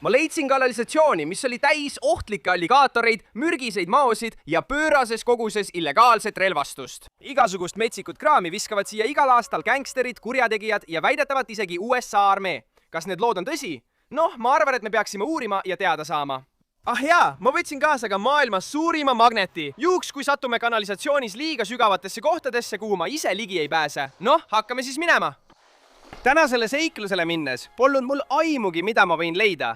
Ma leidsin kanalisatsiooni, mis oli täis ohtlikke alligaatoreid, mürgiseid maosid ja pöörases koguses illegaalset relvastust. Igasugust metsikut kraami viskavad siia igal aastal gängsterid, kurjategijad ja väidetavalt isegi USA armee. Kas need lood on tõsi? Noh, ma arvan, et me peaksime uurima ja teada saama. Ah jaa, ma võtsin kaasa ka maailma suurima magneti. Juhuks, kui satume kanalisatsioonis liiga sügavatesse kohtadesse, kuhu ma ise ligi ei pääse. Noh, hakkame siis minema. Tänasele seiklusele minnes polnud mul aimugi, mida ma võin leida.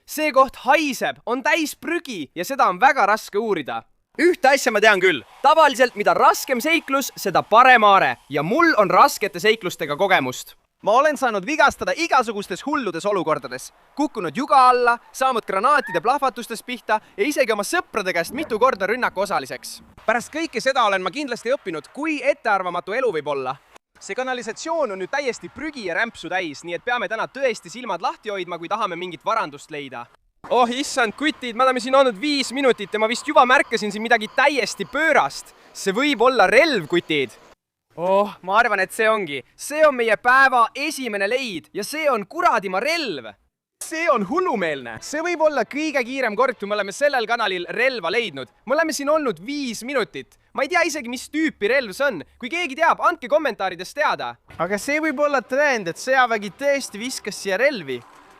See koht haiseb, on täis prügi ja seda on väga raske uurida. Ühte asja ma tean küll. Tavaliselt, mida raskem seiklus, seda parem aare ja mul on raskete seiklustega kogemust. Ma olen saanud vigastada igasugustes hulludes olukordades. Kukkunud juga alla, saanud granaatide plahvatustest pihta ja isegi oma sõprade käest mitu korda rünnaku osaliseks. Pärast kõike seda olen ma kindlasti õppinud, kui ettearvamatu elu võib olla. See kanalisatsioon on nüüd täiesti prügi ja rämpsu täis, nii et peame täna tõesti silmad lahti hoidma, kui tahame mingit varandust leida. Oh, issand, kutid, me oleme siin olnud 5 minutit ja ma vist juba märkasin siin midagi täiesti pöörast. See võib olla relv, kutid. Oh, ma arvan, et see ongi. See on meie päeva esimene leid ja see on kuradima relv. See on hullumeelne. See võib olla kõige kiirem kord, kui me oleme sellel kanalil relva leidnud. Me oleme siin olnud 5 minutit. Ma ei tea isegi, mis tüüpi relv see on. Kui keegi teab, andke kommentaarides teada. Aga see võib olla tõend, et sõjavägi tõesti viskas siia relvi.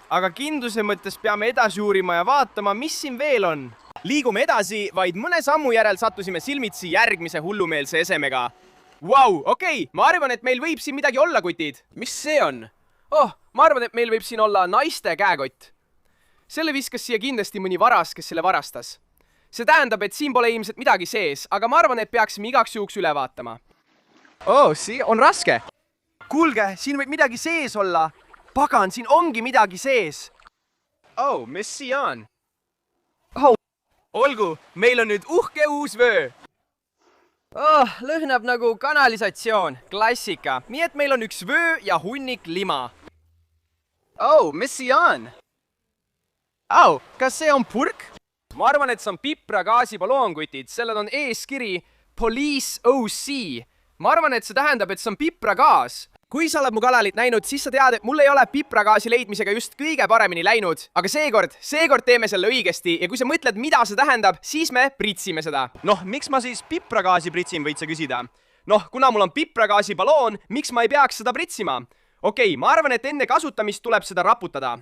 Aga kindluse mõttes peame edasi uurima ja vaatama, mis siin veel on. Liigume edasi, vaid mõne sammu järel sattusime silmitsi järgmise hullumeelse esemega. Vau, okei, ma arvan, et meil võib siin midagi olla, kutid. Mis see on? Oh, ma arvan, et meil võib siin olla naiste käekott. Selle viskas siia kindlasti mõni varas, kes selle varastas. See tähendab, et siin pole ilmselt midagi sees, aga ma arvan, et peaksime igaks juhuks üle vaatama. Oh, see on raske. Kuulge, siin võib midagi sees olla. Pagan, siin ongi midagi sees. Oh, mis siia on? Oh. Olgu, meil on nüüd uhke uus vöö. Oh, lõhnab nagu kanalisatsioon, klassika. Nii et meil on üks vöö ja hunnik lima. Oh, mis siia on? Oh, kas see on purk? Ma arvan, et see on pipra gaasibaloon, kutid. Sellel on eeskiri Police OC. Ma arvan, et see tähendab, et see on pipra gaas. Kui sa oled mu kanalit näinud, siis sa tead, et mul ei ole pipragaasi leidmisega just kõige paremini läinud. Aga seekord teeme selle õigesti ja kui sa mõtled, mida see tähendab, siis me pritsime seda. Noh, miks ma siis pipragaasi pritsin, võid sa küsida? Noh, kuna mul on pipragaasi baloon, miks ma ei peaks seda pritsima? Okei, ma arvan, et enne kasutamist tuleb seda raputada.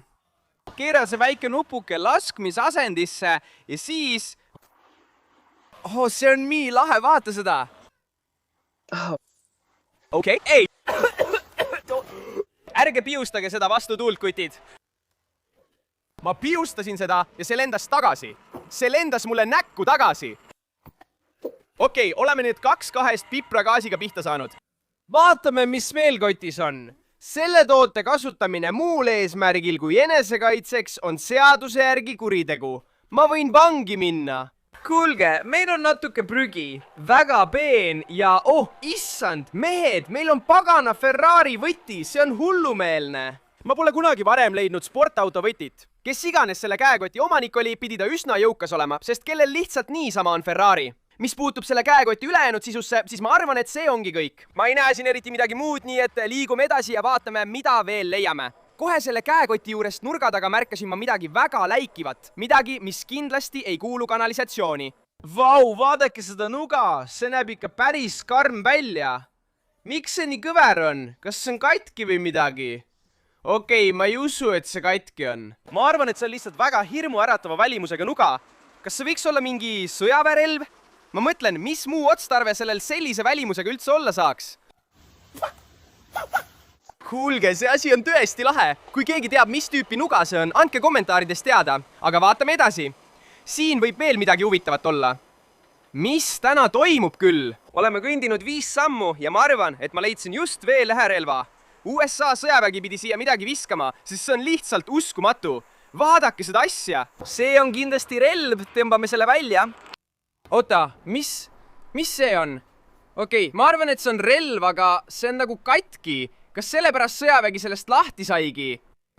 Keera see väike nupuke laskmisasendisse ja siis... Oh, see on nii lahe, vaata seda. Okei, ei! Ärge piustage seda vastu tuult, kutid. Ma piustasin seda ja see lendas tagasi. See lendas mulle näkku tagasi. Okei, oleme nüüd 2 pipragaasiga pihta saanud. Vaatame, mis veel kotis on. Selle toote kasutamine muul eesmärgil kui enesekaitseks on seaduse järgi kuritegu. Ma võin vangi minna. Kuulge, meil on natuke prügi, väga peen ja issand, mehed, meil on pagana Ferrari võti, see on hullumeelne. Ma pole kunagi varem leidnud sportauto võtit. Kes iganes selle käekoti omanik oli, pidi ta üsna jõukas olema, sest kellel lihtsalt niisama on Ferrari. Mis puutub selle käekoti ülejäänud sisusse, siis ma arvan, et see ongi kõik. Ma ei näe siin eriti midagi muud, nii et liigume edasi ja vaatame, mida veel leiame. Kohe selle käekoti juurest nurga taga märkasin ma midagi väga läikivat. Midagi, mis kindlasti ei kuulu kanalisatsiooni. Vau, vaadake seda nuga. See näeb ikka päris karm välja. Miks see nii kõver on? Kas see on katki või midagi? Okei, ma ei usu, et see katki on. Ma arvan, et see on lihtsalt väga hirmu äratava välimusega nuga. Kas see võiks olla mingi sõjaväerelv? Ma mõtlen, mis muu otstarve sellel sellise välimusega üldse olla saaks? Kuulge, see asi on tõesti lahe. Kui keegi teab, mis tüüpi nuga see on, andke kommentaarides teada. Aga vaatame edasi. Siin võib veel midagi huvitavat olla. Mis täna toimub küll? Oleme kõndinud 5 sammu ja ma arvan, et ma leidsin just veel läherelva. USA sõjavägi pidi siia midagi viskama, sest see on lihtsalt uskumatu. Vaadake seda asja. See on kindlasti relv, tõmbame selle välja. Oota, mis see on? Okei, ma arvan, et see on relv, aga see on nagu katki. Kas sellepärast sõjavägi sellest lahti saigi?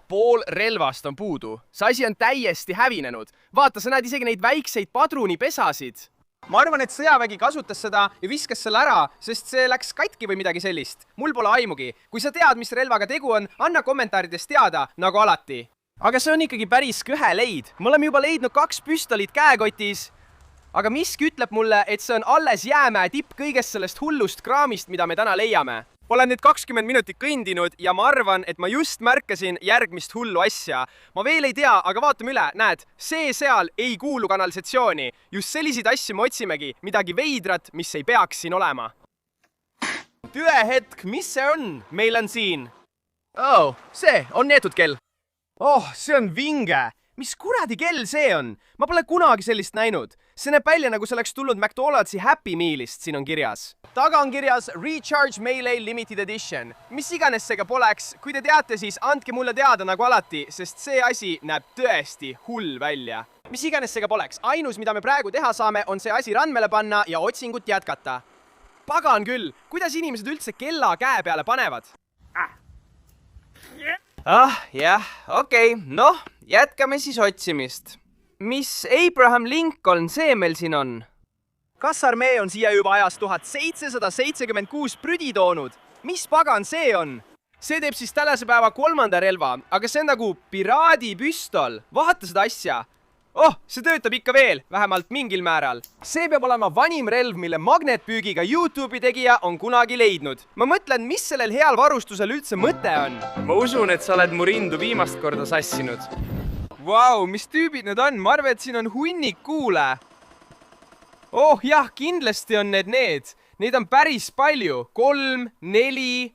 Pool relvast on puudu. See asi on täiesti hävinenud. Vaata, sa näed isegi neid väikseid padrunipesasid. Ma arvan, et sõjavägi kasutas seda ja viskas selle ära, sest see läks katki või midagi sellist. Mul pole aimugi. Kui sa tead, mis relvaga tegu on, anna kommentaarides teada, nagu alati. aga see on ikkagi päris kõhe leid. Me oleme juba leidnud 2 püstolit käekotis. Aga miski ütleb mulle, et see on alles jäämäe tipp kõigest sellest hullust kraamist, mida me täna leiame. Olen nüüd 20 minutit kõndinud ja ma arvan, et ma just märkasin järgmist hullu asja. Ma veel ei tea, aga vaatame üle. Näed, see seal ei kuulu kanalisatsiooni. Just selliseid asju me otsimegi. Midagi veidrat, mis ei peaks siin olema. Tüe hetk, mis see on? Meil on siin. Oh, see on neetud kell. Oh, see on vinge. Mis kuradi kell see on? Ma pole kunagi sellist näinud. See näeb välja, nagu see oleks tulnud McDonald'si Happy Mealist, siin on kirjas. Taga on kirjas Recharge Melee Limited Edition. Mis iganes seega poleks, kui te teate, siis andke mulle teada nagu alati, sest see asi näeb tõesti hull välja. Mis iganes seega poleks, ainus, mida me praegu teha saame, on see asi randmele panna ja otsingut jätkata. Pagan küll, kuidas inimesed üldse kella käe peale panevad? Jah, okei, noh, jätkame siis otsimist. Mis Abraham Lincoln see meil siin on? Kas armee on siia juba ajas 1776 prüdi toonud? Mis pagan see on? See teeb siis tänase päeva 3. relva, aga see on nagu piraadipüstol. Vaata seda asja. Oh, see töötab ikka veel, vähemalt mingil määral. See peab olema vanim relv, mille magnetpüügiga YouTube'i tegija on kunagi leidnud. Ma mõtlen, mis sellel heal varustusel üldse mõte on. Ma usun, et sa oled mu rindu viimast korda sassinud. Vau, mis tüübid need on? Ma arvan, et siin on hunnik kuule. Oh jah, kindlasti on need. Neid on päris palju. 3, 4.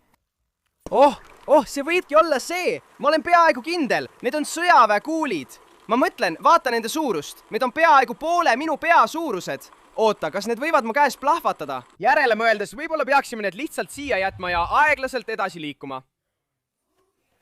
Oh, see võidki olla see. Ma olen peaaegu kindel. Need on sõjaväekuulid. Ma mõtlen, vaata nende suurust. Need on peaaegu poole minu pea suurused. Oota, kas need võivad mu käes plahvatada? Järele mõeldes võib-olla peaksime need lihtsalt siia jätma ja aeglaselt edasi liikuma.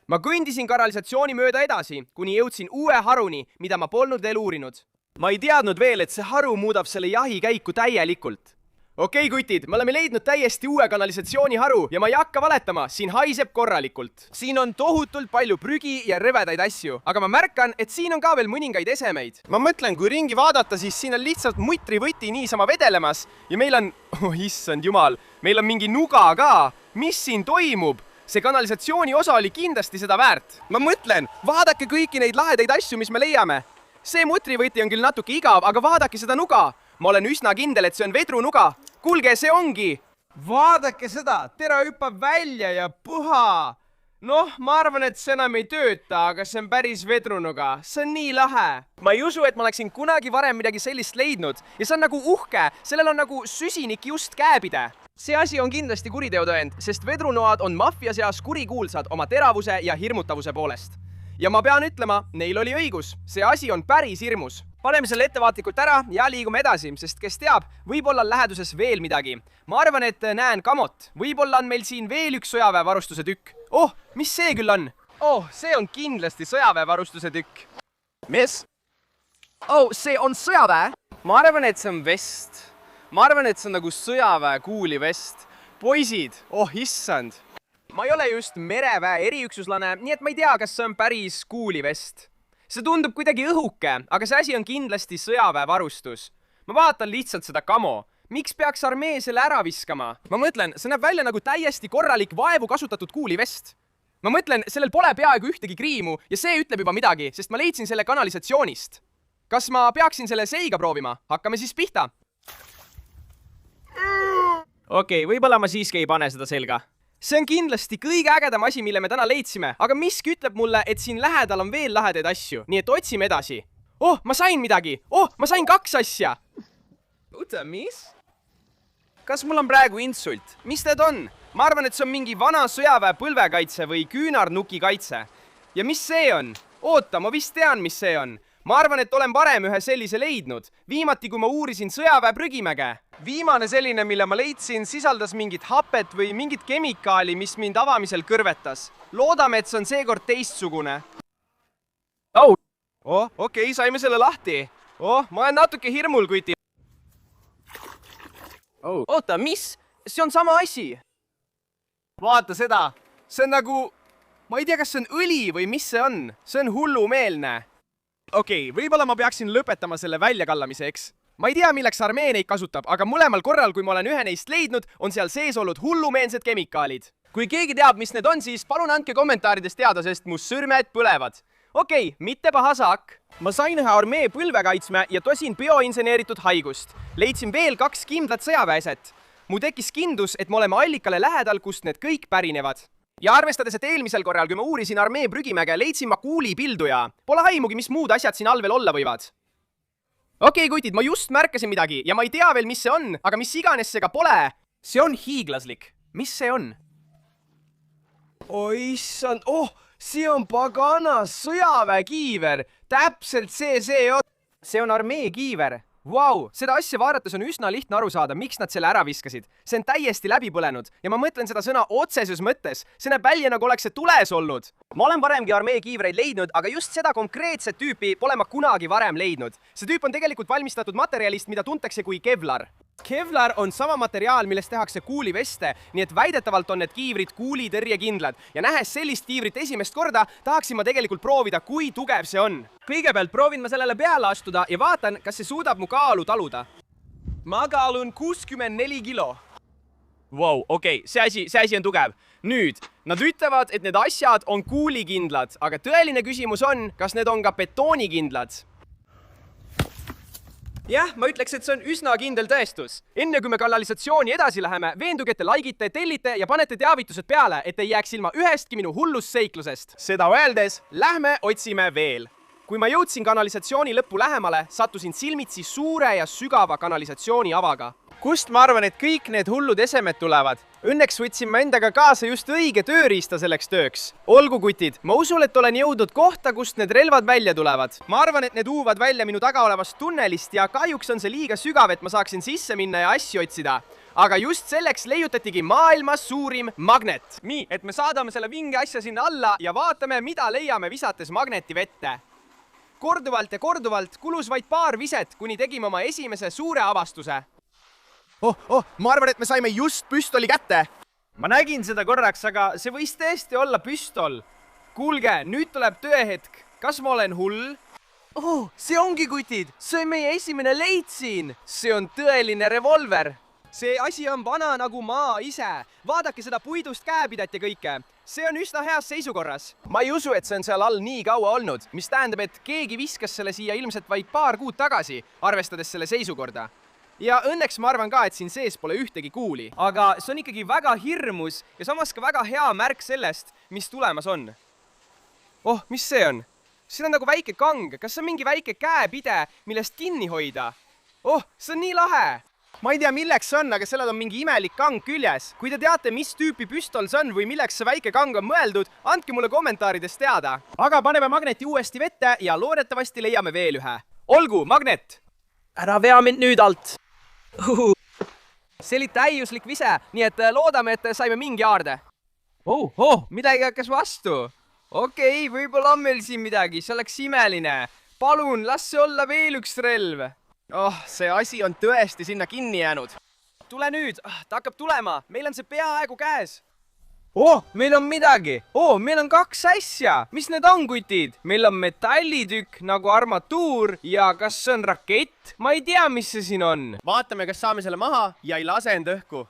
Ma kõndisin kanalisatsiooni mööda edasi, kuni jõudsin uue haruni, mida ma polnud veel uurinud. Ma ei teadnud veel, et see haru muudab selle jahi käiku täielikult. Okei, kutid, me oleme leidnud täiesti uue kanalisatsiooniharu ja ma ei hakka valetama, siin haiseb korralikult. Siin on tohutult palju prügi ja rõvedaid asju, aga ma märkan, et siin on ka veel mõningaid esemeid. Ma mõtlen, kui ringi vaadata, siis siin on lihtsalt mutrivõti niisama vedelemas ja meil on, issand jumal, meil on mingi nuga ka. Mis siin toimub? See kanalisatsiooni osa oli kindlasti seda väärt. Ma mõtlen, vaadake kõiki neid lahedaid asju, mis me leiame. See mutrivõti on küll natuke igav, aga vaadake seda nuga. Ma olen üsna kindel, et see on vedrunuga. Kuulge, see ongi. Vaadake seda, tera hüppab välja ja puha. Noh, ma arvan, et see enam ei tööta, aga see on päris vedrunuga. See on nii lahe. Ma ei usu, et ma oleksin kunagi varem midagi sellist leidnud. Ja see on nagu uhke. Sellel on nagu süsinik just käepide. See asi on kindlasti kuriteotõend, sest vedrunoad on maffia seas kurikuulsad oma teravuse ja hirmutavuse poolest. Ja ma pean ütlema, neil oli õigus. See asi on päris hirmus. Paneme selle ettevaatlikult ära ja liigume edasi, sest kes teab, võib-olla on läheduses veel midagi. Ma arvan, et näen kamot. Võib-olla on meil siin veel üks sõjaväevarustuse tükk. Oh, mis see küll on? Oh, see on kindlasti sõjaväevarustuse tükk. Mis? Oh, see on sõjaväe? Ma arvan, et see on vest. Ma arvan, et see on nagu sõjaväekuuli vest. Poisid, oh issand. Ma ei ole just mereväe eriüksuslane, nii et ma ei tea, kas see on päris kuulivest. See tundub kuidagi õhuke, aga see asi on kindlasti sõjaväevarustus. Ma vaatan lihtsalt seda kamo. Miks peaks armee selle ära viskama? Ma mõtlen, see näeb välja nagu täiesti korralik vaevu kasutatud kuulivest. Ma mõtlen, sellel pole peaaegu ühtegi kriimu ja see ütleb juba midagi, sest ma leidsin selle kanalisatsioonist. Kas ma peaksin selle seiga proovima? Hakkame siis pihta. Okei, võib-olla ma siiski ei pane seda selga. See on kindlasti kõige ägedam asi, mille me täna leidsime, aga miski ütleb mulle, et siin lähedal on veel lahedaid asju, nii et otsime edasi. Oh, ma sain midagi! Oh, ma sain 2 asja! Oota, mis? Kas mul on praegu insult? Mis need on? Ma arvan, et see on mingi vana sõjaväe põlvekaitse või küünarnuki kaitse. Ja mis see on? Oota, ma vist tean, mis see on. Ma arvan, et olen varem ühe sellise leidnud. Viimati, kui ma uurisin sõjaväe prügimäge. Viimane selline, mille ma leidsin, sisaldas mingit hapet või mingit kemikaali, mis mind avamisel kõrvetas. Loodame, et see on seekord teistsugune. Oh, okei, saime selle lahti. Oh, ma olen natuke hirmul, kuti. Oh. Oota, mis? See on sama asi. Vaata seda. See on nagu... Ma ei tea, kas see on õli või mis see on. See on hullumeelne. Okei, võib-olla ma peaksin lõpetama selle väljakallamise, eks? Ma ei tea, milleks armee neid kasutab, aga mõlemal korral, kui ma olen ühe neist leidnud, on seal sees olnud hullumeelsed kemikaalid. Kui keegi teab, mis need on, siis palun andke kommentaarides teada, sest mu sõrmed põlevad. Okei, mitte paha saak. Ma sain ühe armee põlvekaitsme ja tosin bioinseneeritud haigust. Leidsin veel 2 kindlat sõjaväeset. Mu tekkis kindlus, et me oleme allikale lähedal, kust need kõik pärinevad. Ja arvestades, et eelmisel korral, kui ma uurisin armee prügimäge, leidsin ma kuulipilduja. Pole aimugi, mis muud asjad siin all veel olla võivad. Okei, kutid, ma just märkasin midagi ja ma ei tea veel, mis see on, aga mis iganes see ka pole. See on hiiglaslik. Mis see on? Oi, issand, see on pagana sõjaväekiiver. Täpselt see on. See on armee kiiver. Vau, seda asja vaadates on üsna lihtne aru saada, miks nad selle ära viskasid. See on täiesti läbi põlenud ja ma mõtlen seda sõna otseses mõttes. See näeb välja, nagu oleks see tules olnud. Ma olen varemgi armee kiivreid leidnud, aga just seda konkreetset tüüpi pole ma kunagi varem leidnud. See tüüp on tegelikult valmistatud materjalist, mida tuntakse kui Kevlar. Kevlar on sama materiaal, millest tehakse kuuliveste, nii et väidetavalt on need kiivrid kuulitõrjekindlad. Ja nähes sellist kiivrit esimest korda, tahaksin ma tegelikult proovida, kui tugev see on. Kõigepealt proovin ma sellele peale astuda ja vaatan, kas see suudab mu kaalu taluda. Ma kaalun 64 kilo. Vau, okei, see asi on tugev. Nüüd, nad ütlevad, et need asjad on kuulikindlad, aga tõeline küsimus on, kas need on ka betoonikindlad. Jah, ma ütleks, et see on üsna kindel tõestus. Enne kui me kanalisatsiooni edasi läheme, veenduge, et te likeite, tellite ja panete teavitused peale, et ei jääks ilma ühestki minu hullust seiklusest. Seda öeldes, lähme otsime veel. Kui ma jõudsin kanalisatsiooni lõppu lähemale, sattusin silmitsi suure ja sügava kanalisatsiooni avaga. Kust ma arvan, et kõik need hullud esemed tulevad? Õnneks võtsin ma endaga kaasa just õige tööriista selleks tööks. Olgu, kutid, ma usun, et olen jõudnud kohta, kust need relvad välja tulevad. Ma arvan, et need uuvad välja minu taga olevast tunnelist ja kahjuks on see liiga sügav, et ma saaksin sisse minna ja asju otsida. Aga just selleks leiutatigi maailmas suurim magnet. Nii, et me saadame selle vinge asja sinna alla ja vaatame, mida leiame visates magneti vette. Korduvalt ja korduvalt kulus vaid paar viset, kuni tegime oma esimese suure avastuse. Ma arvan, et me saime just püstoli kätte. Ma nägin seda korraks, aga see võis tõesti olla püstol. Kuulge, nüüd tuleb tõehetk. Kas ma olen hull? See ongi, kutid. See on meie esimene leid siin. See on tõeline revolver. See asi on vana nagu maa ise. Vaadake seda puidust käepidat ja kõike. See on üsna heas seisukorras. Ma ei usu, et see on seal all nii kaua olnud, mis tähendab, et keegi viskas selle siia ilmselt vaid paar kuud tagasi, arvestades selle seisukorda. Ja õnneks ma arvan ka, et siin sees pole ühtegi kuuli. Aga see on ikkagi väga hirmus ja samas ka väga hea märk sellest, mis tulemas on. Mis see on? Siin on nagu väike kang. Kas see on mingi väike käepide, millest kinni hoida? See on nii lahe. Ma ei tea, milleks see on, aga sellel on mingi imelik kang küljes. Kui te teate, mis tüüpi püstol see on või milleks see väike kang on mõeldud, andke mulle kommentaarides teada. Aga paneme magneti uuesti vette ja loodetavasti leiame veel ühe. Olgu, magnet! Ära vea mind nüüd alt! See oli täiuslik vise, nii et loodame, et saime mingi aarde. Midagi hakkas vastu. Okei, võib-olla on meil siin midagi, see oleks imeline. Palun, las see olla veel üks relv. See asi on tõesti sinna kinni jäänud. Tule nüüd, ta hakkab tulema, meil on see peaaegu käes. Meil on midagi. Meil on 2 asja. Mis need on, kutid? Meil on metallitükk nagu armatuur ja kas see on rakett? Ma ei tea, mis see siin on. Vaatame, kas saame selle maha ja ei lase end õhku.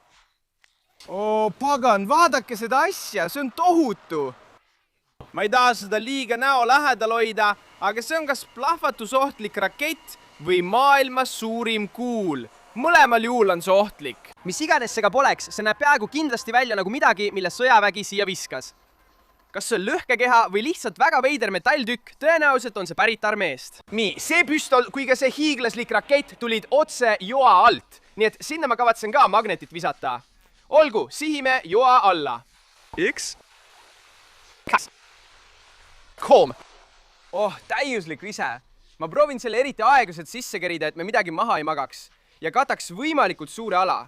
Pagan, vaadake seda asja, see on tohutu. Ma ei taha seda liiga näo lähedal hoida, aga see on kas plahvatusohtlik rakett või maailma suurim kuul. Mõlemal juhul on see ohtlik. Mis iganes see ka poleks, see näeb peaaegu kindlasti välja nagu midagi, mille sõjavägi siia viskas. Kas see on lõhkekeha või lihtsalt väga veider metalltükk, tõenäoliselt on see pärit armeest. Nii, see püstol kui ka see hiiglaslik rakett tulid otse joa alt. Nii et sinna ma kavatsen ka magnetit visata. Olgu, sihime joa alla. 1. 2. 3. Täiuslik vise. Ma proovin selle eriti aeglaselt sisse kerida, et me midagi maha ei magaks. Ja kataks võimalikult suure ala.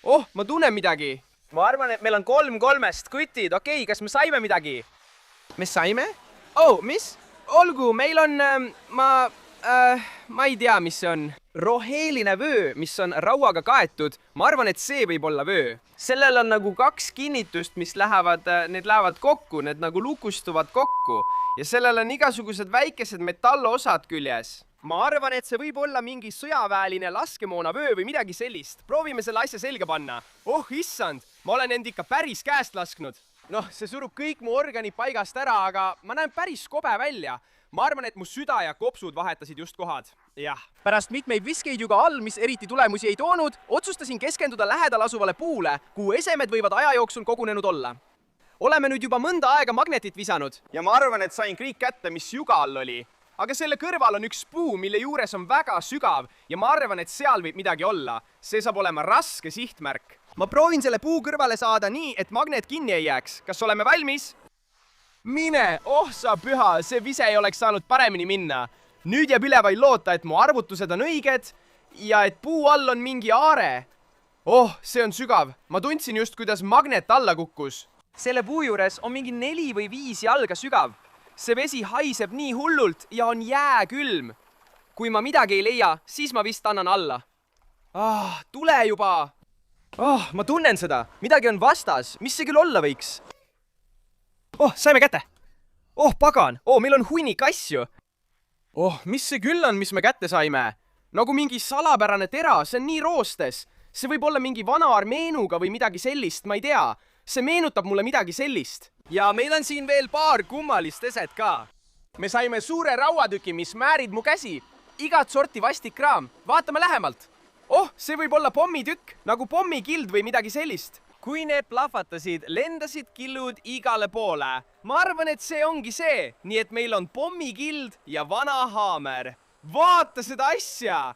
Ma tunnen midagi. Ma arvan, et meil on 3-3, kutid. Okei, kas me saime midagi? Me saime? Mis? Olgu, meil on, ma ei tea, mis see on. Roheline vöö, mis on rauaga kaetud. Ma arvan, et see võib olla vöö. Sellel on nagu 2 kinnitust, mis lähevad kokku, need nagu lukustuvad kokku. Ja sellel on igasugused väikesed metallosad küljes. Ma arvan, et see võib olla mingi sõjaväeline laskemoonavöö või midagi sellist. Proovime selle asja selga panna. Issand, ma olen end ikka päris käest lasknud. Noh, see surub kõik mu organid paigast ära, aga ma näen päris kobe välja. Ma arvan, et mu süda ja kopsud vahetasid just kohad. Jah. Pärast mitmeid viskeid ju ka all, mis eriti tulemusi ei toonud, otsustasin keskenduda lähedal asuvale puule, kuhu esemed võivad aja jooksul kogunenud olla. Oleme nüüd juba mõnda aega magnetit visanud ja ma arvan, et sain kõik kätte, mis juga all oli. Aga selle kõrval on üks puu, mille juures on väga sügav ja ma arvan, et seal võib midagi olla. See saab olema raske sihtmärk. Ma proovin selle puu kõrvale saada nii, et magnet kinni ei jääks. Kas oleme valmis? Mine, sa püha, see vise ei oleks saanud paremini minna. Nüüd jääb üle vaid loota, et mu arvutused on õiged ja et puu all on mingi aare. See on sügav. Ma tundsin just, kuidas magnet alla kukkus. Selle puu juures on mingi 4 või 5 jalga sügav. See vesi haiseb nii hullult ja on jääkülm. Kui ma midagi ei leia, siis ma vist annan alla. Tule juba! Ma tunnen seda. Midagi on vastas. Mis see küll olla võiks? Saime kätte. Pagan. Meil on hunnik asju. Mis see küll on, mis me kätte saime? Nagu mingi salapärane tera, see on nii roostes. See võib olla mingi vana armeenuga või midagi sellist, ma ei tea. See meenutab mulle midagi sellist. Ja meil on siin veel paar kummalist eset ka. Me saime suure rauatüki, mis määrib mu käsi. Igat sorti vastik kraam. Vaatame lähemalt. See võib olla pommitükk, nagu pommikild või midagi sellist. Kui need plahvatasid, lendasid killud igale poole. Ma arvan, et see ongi see. Nii et meil on pommikild ja vana haamer. Vaata seda asja!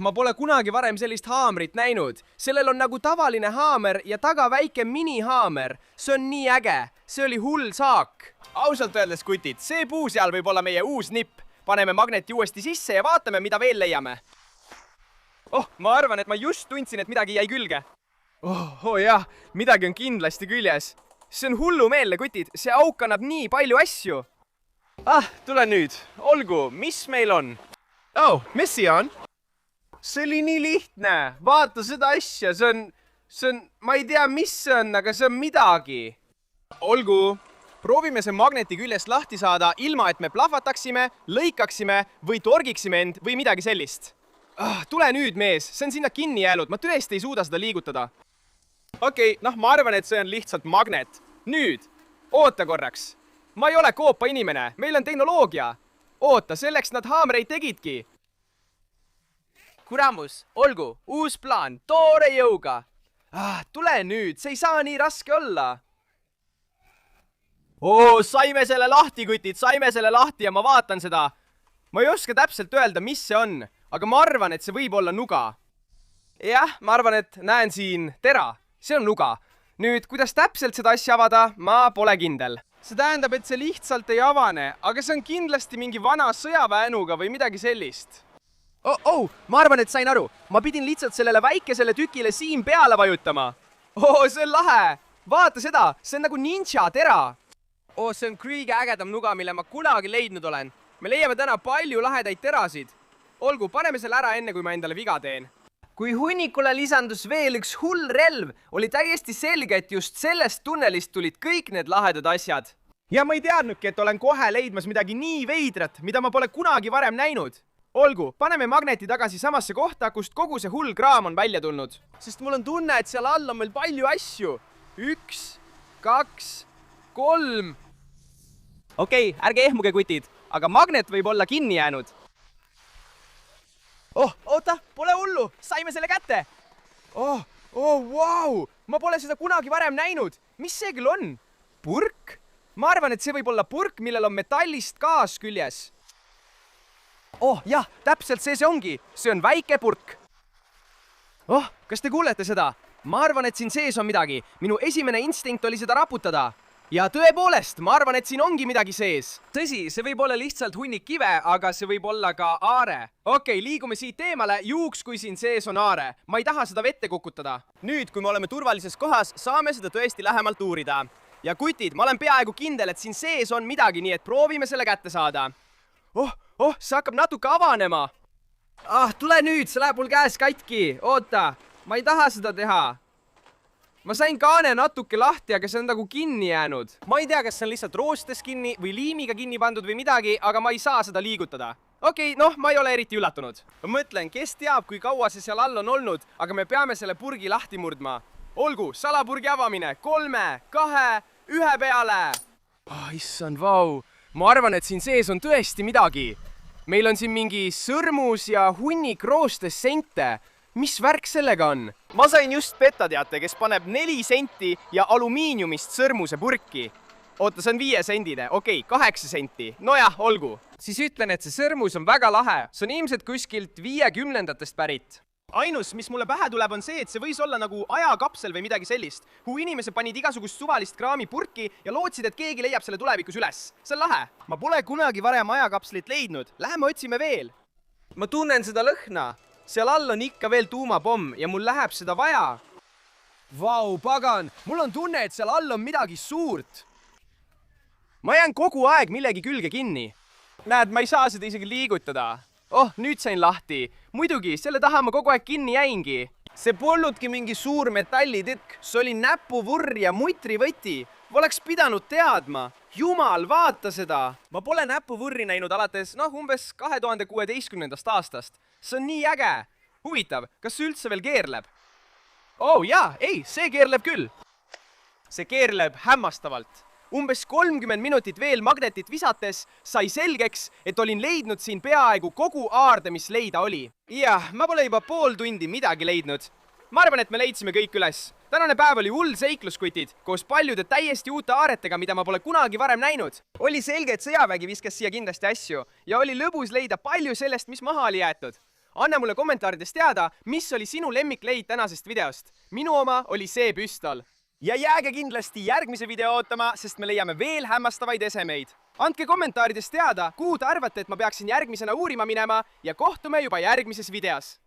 Ma pole kunagi varem sellist haamrit näinud. Sellel on nagu tavaline haamer ja taga väike minihaamer. See on nii äge. See oli hull saak. Ausalt öeldes, kutid, see puu seal võib olla meie uus nipp. Paneme magneti uuesti sisse ja vaatame, mida veel leiame. Ma arvan, et ma just tundsin, et midagi jäi külge. Jah, midagi on kindlasti küljes. See on hullumeelne, kutid. See auk annab nii palju asju. Tule nüüd. Olgu, mis meil on? Mis see on? See oli nii lihtne. Vaata seda asja. See on, ma ei tea, mis see on, aga see on midagi. Olgu. Proovime see magneti küljest lahti saada, ilma et me plahvataksime, lõikaksime või torgiksime end või midagi sellist. Tule nüüd, mees. See on sinna kinni jäänud. Ma tõesti ei suuda seda liigutada. Ma arvan, et see on lihtsalt magnet. Nüüd, oota korraks. Ma ei ole koopa inimene. Meil on tehnoloogia. Oota, selleks nad haamreid tegidki. Kuramus, olgu, uus plaan, toore jõuga. Tule nüüd, see ei saa nii raske olla. Saime selle lahti, kutid, saime selle lahti ja ma vaatan seda. Ma ei oska täpselt öelda, mis see on, aga ma arvan, et see võib olla nuga. Jah, ma arvan, et näen siin tera. See on nuga. Nüüd, kuidas täpselt seda asja avada, ma pole kindel. See tähendab, et see lihtsalt ei avane, aga see on kindlasti mingi vana sõjaväenuga või midagi sellist. Ma arvan, et sain aru. Ma pidin lihtsalt sellele väikesele tükile siin peale vajutama. See on lahe. Vaata seda, see on nagu ninja tera. See on kõige ägedam nuga, mille ma kunagi leidnud olen. Me leiame täna palju lahedaid terasid. Olgu, paneme selle ära enne, kui ma endale viga teen. Kui hunnikule lisandus veel üks hull relv, oli täiesti selge, et just sellest tunnelist tulid kõik need lahedad asjad. Ja ma ei teadnudki, et olen kohe leidmas midagi nii veidrat, mida ma pole kunagi varem näinud. Olgu, paneme magneti tagasi samasse kohta, kust kogu see hull kraam on välja tulnud. Sest mul on tunne, et seal all on meil palju asju. 1, 2, 3. Ärge ehmuge, kutid, aga magnet võib olla kinni jäänud. Oota, pole hullu, saime selle kätte. Vau, ma pole seda kunagi varem näinud. Mis see küll on? Purk? Ma arvan, et see võib olla purk, millel on metallist gaas küljes. Jah, täpselt see ongi. See on väike purk. Kas te kuulete seda? Ma arvan, et siin sees on midagi. Minu esimene instinkt oli seda raputada. Ja tõepoolest, ma arvan, et siin ongi midagi sees. Tõsi, see võib olla lihtsalt hunnik kive, aga see võib olla ka aare. Liigume siit eemale, juuks kui siin sees on aare. Ma ei taha seda vette kukutada. Nüüd, kui me oleme turvalises kohas, saame seda tõesti lähemalt uurida. Ja kutid, ma olen peaaegu kindel, et siin sees on midagi, nii et proovime selle kätte saada. See hakkab natuke avanema. Tule nüüd, see läheb mul käes katki. Oota, ma ei taha seda teha. Ma sain kaane natuke lahti, aga see on nagu kinni jäänud. Ma ei tea, kas see on lihtsalt roostes kinni või liimiga kinni pandud või midagi, aga ma ei saa seda liigutada. Ma ei ole eriti üllatunud. Ma mõtlen, kes teab, kui kaua see seal all on olnud, aga me peame selle purgi lahti murdma. olgu, salapurgi avamine 3, 2, 1 peale. Issand, vau. Ma arvan, et siin sees on tõesti midagi. Meil on siin mingi sõrmus ja hunnik roostes sente. Mis värk sellega on? Ma sain just betateate, kes paneb 4 senti ja alumiiniumist sõrmuse purki. Oota, see on 5 sendine. Okei, 8 senti. Nojah, olgu. Siis ütlen, et see sõrmus on väga lahe. See on ilmselt kuskilt 50-ndatest pärit. Ainus, mis mulle pähe tuleb, on see, et see võis olla nagu ajakapsel või midagi sellist. Kuhu inimesed panid igasugust suvalist kraami purki ja lootsid, et keegi leiab selle tulevikus üles. See on lahe. Ma pole kunagi varem ajakapslit leidnud. Läheme otsime veel. Ma tunnen seda lõhna. Seal all on ikka veel tuumapomm ja mul läheb seda vaja. Vau, pagan. Mul on tunne, et seal all on midagi suurt. Ma jään kogu aeg millegi külge kinni. Näed, ma ei saa seda isegi liigutada. Oh, nüüd sain lahti. Muidugi, selle taha ma kogu aeg kinni jäingi. See polnudki mingi suur metallitükk. See oli näpuvurr ja mutrivõti. Oleks pidanud teadma. Jumal, vaata seda. Ma pole näpuvurri näinud alates, umbes 2016. aastast. See on nii äge. Huvitav, kas see üldse veel keerleb? Oh jaa, ei, see keerleb küll. See keerleb hämmastavalt. Umbes 30 minutit veel magnetit visates sai selgeks, et olin leidnud siin peaaegu kogu aarde, mis leida oli. Jah, ma pole juba pool tundi midagi leidnud. Ma arvan, et me leidsime kõik üles. Tänane päev oli hull seikluskutid, koos paljude täiesti uute aaretega, mida ma pole kunagi varem näinud. Oli selge, et sõjavägi viskas siia kindlasti asju ja oli lõbus leida palju sellest, mis maha oli jäetud. Anna mulle kommentaarides teada, mis oli sinu lemmikleid tänasest videost. Minu oma oli see püstol. Ja jääge kindlasti järgmise video ootama, sest me leiame veel hämmastavaid esemeid. Andke kommentaarides teada, kuhu te arvate, et ma peaksin järgmisena uurima minema ja kohtume juba järgmises videos.